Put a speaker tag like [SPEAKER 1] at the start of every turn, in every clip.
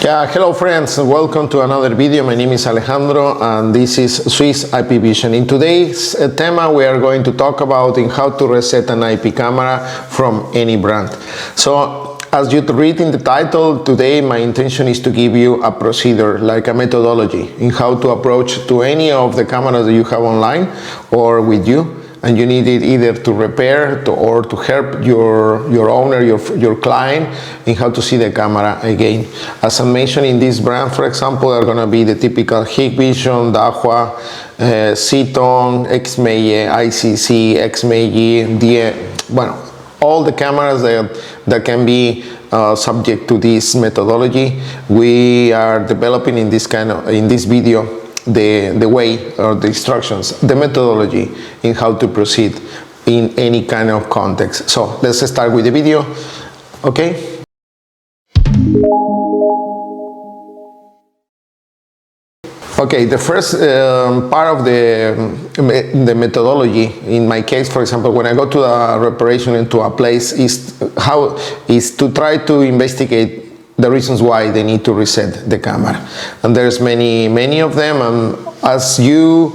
[SPEAKER 1] Yeah, hello friends, welcome to another video. My name is Alejandro and this is Swiss IP Vision. In today's tema we are going to talk about in how to reset an IP camera from any brand. So as you read in the title, today my intention is to give you a procedure, like a methodology in how to approach to any of the cameras that you have online or with you, and you need it either to repair or to help your owner, your client, in how to see the camera again. As I mentioned, in this brand, for example, are going to be the typical Hikvision Dahua, Seetong, XMEI, ICC, XMEI, well, all the cameras that can be subject to this methodology. We are developing in this video the way or the instructions, the methodology in how to proceed in any kind of context. So let's start with the video, okay? Okay, the first part of the methodology, in my case, for example, when I go to a reparation into a place, is to try to investigate the reasons why they need to reset the camera. And there's many of them, and as you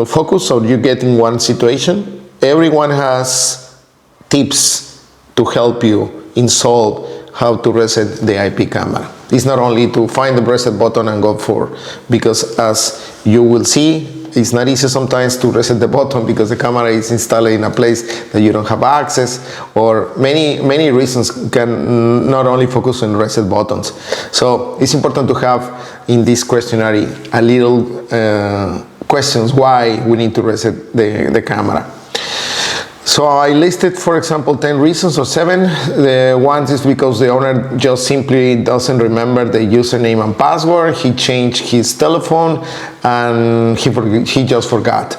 [SPEAKER 1] focus or you get in one situation, everyone has tips to help you in solve how to reset the IP camera. It's not only to find the reset button and go for, because as you will see, it's not easy sometimes to reset the button because the camera is installed in a place that you don't have access, or many reasons can not only focus on reset buttons. So it's important to have in this questionnaire a little questions why we need to reset the camera. So I listed, for example, 10 reasons or 7. The one is because the owner just simply doesn't remember the username and password. He changed his telephone and he just forgot.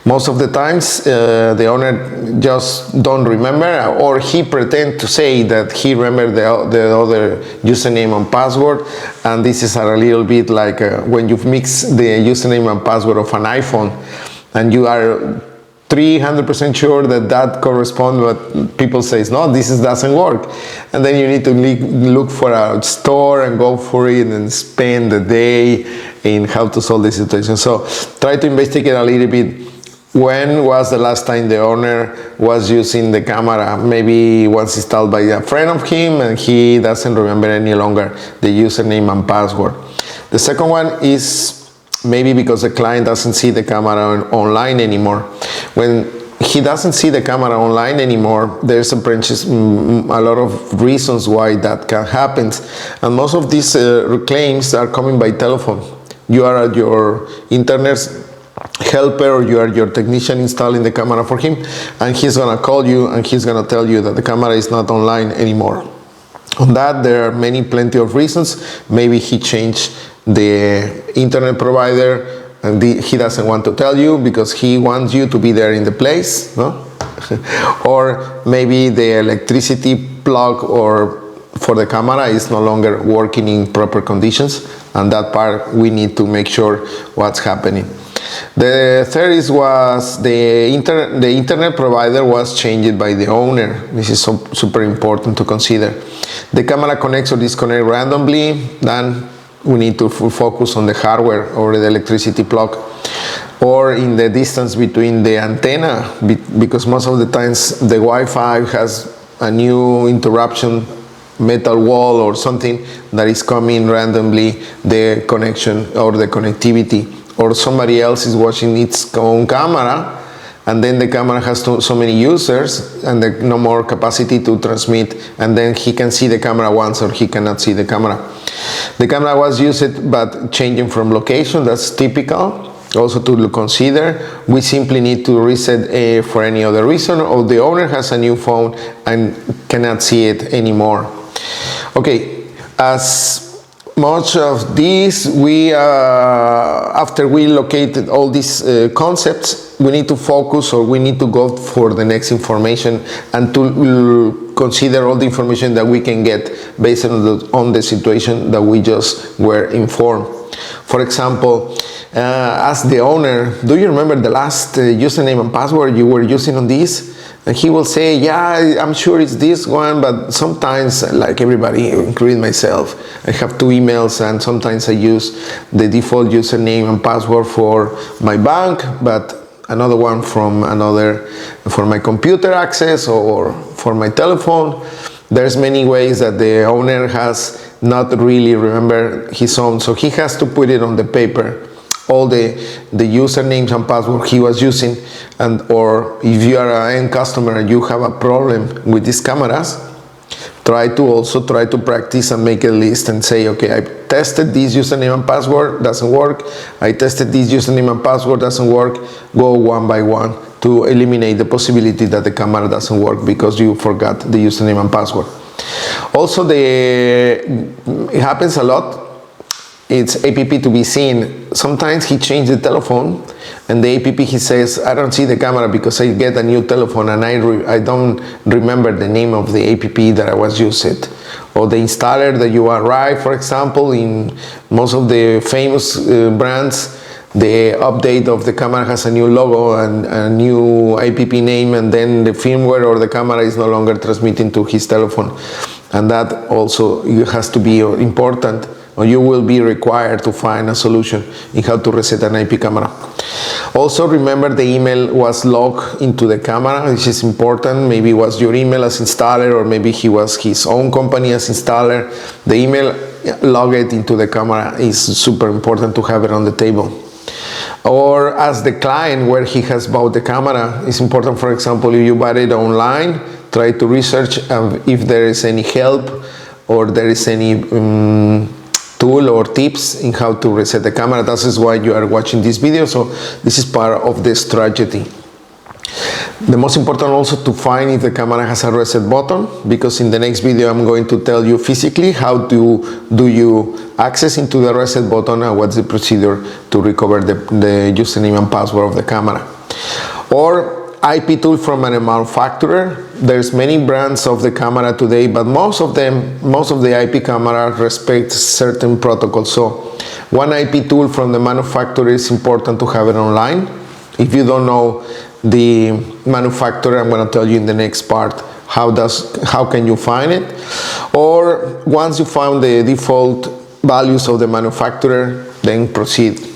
[SPEAKER 1] Most of the times the owner just don't remember, or he pretend to say that he remembered the other username and password, and this is a little bit like when you mix the username and password of an iPhone and you are 300% sure that corresponds, but people say no, this doesn't work, and then you need to look for a store and go for it and spend the day in how to solve the situation. So try to investigate a little bit. When was the last time the owner was using the camera? Maybe it was installed by a friend of him and he doesn't remember any longer the username and password. The second one is maybe because the client doesn't see the camera online anymore. When he doesn't see the camera online anymore, there's a lot of reasons why that can happen. And most of these claims are coming by telephone. You are at your internet helper, or you are your technician installing the camera for him, and he's gonna call you and he's gonna tell you that the camera is not online anymore. On that, there are plenty of reasons. Maybe he changed the internet provider and he doesn't want to tell you because he wants you to be there in the place, no? Or maybe the electricity plug or for the camera is no longer working in proper conditions, and that part we need to make sure what's happening. The third was the internet provider was changed by the owner. This is super important to consider. The camera connects or disconnects randomly, then we need to focus on the hardware or the electricity plug, or in the distance between the antenna, because most of the times the Wi-Fi has a new interruption, metal wall or something that is coming randomly, the connection or the connectivity, or somebody else is watching its own camera, and then the camera has so many users and no more capacity to transmit, and then he can see the camera once or he cannot see the camera. The camera was used but changing from location, that's typical. Also to consider, we simply need to reset for any other reason, or the owner has a new phone and cannot see it anymore. Okay, as much of this, after we located all these concepts, we need to focus, or we need to go for the next information and to consider all the information that we can get based on the situation that we just were informed. For example, as the owner, do you remember the last username and password you were using on this? And he will say, yeah, I'm sure it's this one, but sometimes, like everybody, including myself, I have 2 emails, and sometimes I use the default username and password for my bank, but another one for my computer access or for my telephone. There's many ways that the owner has not really remembered his own, so he has to put it on the paper, all the usernames and password he was using. And or if you are an end customer and you have a problem with these cameras, try to practice and make a list and say, okay, I tested this username and password, doesn't work. I tested this username and password, doesn't work. Go one by one to eliminate the possibility that the camera doesn't work because you forgot the username and password. Also, it happens a lot. It's APP to be seen. Sometimes he changed the telephone, and the APP, he says, I don't see the camera because I get a new telephone and I don't remember the name of the APP that I was using. Or the installer that you arrive, for example, in most of the famous brands, the update of the camera has a new logo and a new APP name, and then the firmware or the camera is no longer transmitting to his telephone. And that also has to be important, or you will be required to find a solution in how to reset an IP camera. Also remember the email was logged into the camera, which is important. Maybe it was your email as installer, or maybe he was his own company as installer. The email logged into the camera is super important to have it on the table. Or as the client where he has bought the camera, it's important, for example, if you bought it online, try to research if there is any help or there is any tool or tips in how to reset the camera. That is why you are watching this video, so this is part of the strategy. The most important also to find if the camera has a reset button, because in the next video I'm going to tell you physically how do you access into the reset button and what's the procedure to recover the username and password of the camera. Or IP tool from a manufacturer. There's many brands of the camera today, but most of the IP cameras respect certain protocols. So one IP tool from the manufacturer is important to have it online. If you don't know the manufacturer, I'm going to tell you in the next part how can you find it. Or once you found the default values of the manufacturer, then proceed.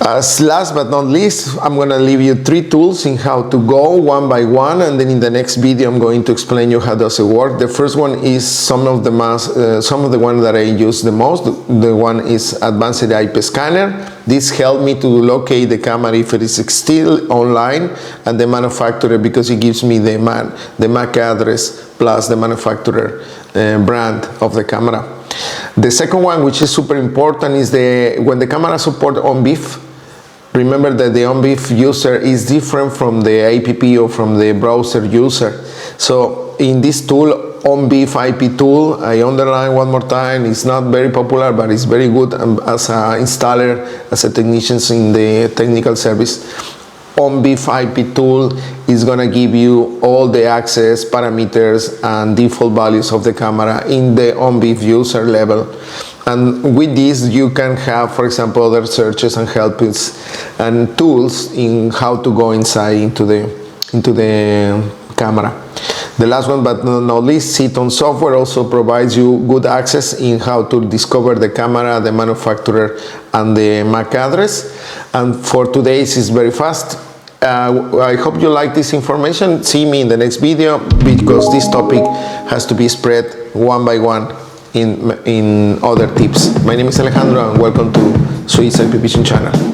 [SPEAKER 1] As last but not least, I'm going to leave you 3 tools in how to go one by one, and then in the next video I'm going to explain you how does it work. The first one is some of the ones that I use the most. The one is Advanced IP Scanner. This helped me to locate the camera if it is still online and the manufacturer, because it gives me the MAC address plus the manufacturer brand of the camera. The second one, which is super important, is when the camera supports Onvif. Remember that the Onvif user is different from the app or from the browser user. So in this tool, Onvif IP tool, I underline one more time, it's not very popular, but it's very good as an installer, as a technician in the technical service. Onvif IP tool is going to give you all the access parameters and default values of the camera in the Onvif user level. And with this you can have, for example, other searches and helps and tools in how to go inside into the camera. The last one but not least, Seetong software also provides you good access in how to discover the camera, the manufacturer and the MAC address. And for today's is very fast. I hope you like this information. See me in the next video, because this topic has to be spread one by one in other tips. My name is Alejandro and welcome to Swiss Hikvision channel.